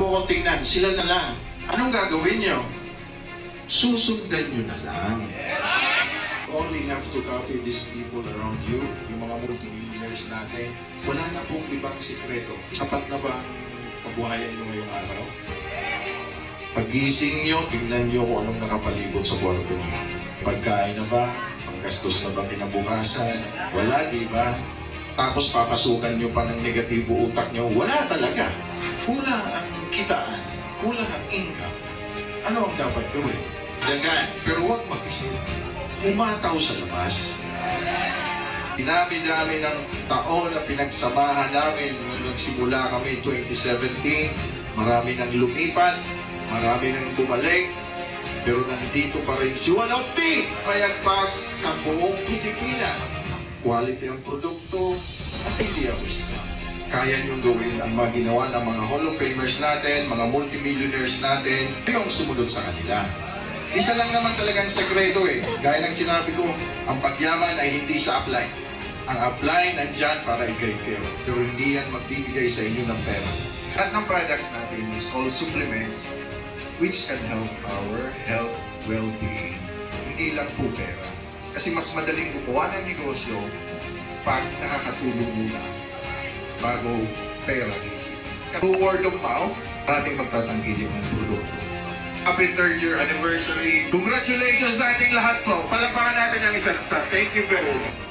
kong tingnan, sila na lang. Anong gagawin nyo? Susundan nyo na lang. You only have to copy these people around you, yung mga multimillionaires natin. Wala na pong ibang sikreto. Sapat na ba ang kabuhayan nyo ngayong araw? Pag-gising nyo, tingnan nyo kung anong nakapalibot sa kwarto nyo. Pagkain na ba? Panggastos na ba kinabukasan? Wala, di ba? Tapos papasukan nyo pa ng negatibo utak nyo. Wala talaga. Kulang ang kitaan. Kulang ang income. Ano ang dapat gawin? Dagan. Pero huwag mag-isip. Umataw sa labas. Dinami-dami ng taon na pinagsamahan namin nung nagsimula kami 2017. Marami nang lumipat. Marami nang bumalik. Pero nandito pa rin si One of the Mayagpags sa buong Pilipinas. Quality ang produkto at hindi ang gusto. Kaya niyong gawin ang mga ginawa ng mga Hall of Famers natin, mga multimillionaires natin, kayong sumunod sa kanila. Isa lang naman talagang sekreto Gaya ng sinabi ko, ang pagyaman ay hindi sa apply. Ang apply nandyan para i-guide kayo. Pero hindi yan magbibigay sa inyo ng pera. Lahat ng products natin is all supplements which can help our health, well-being. Hindi lang po pera. Kasi mas madaling gumawa ng negosyo pag nakakatulong muna bago pera isip. Through word of mouth, maraming magtatanggiling ng produkto. Happy 3rd year anniversary. Congratulations sa ating lahat po. Palapakan natin ang isa't isa. Thank you very much.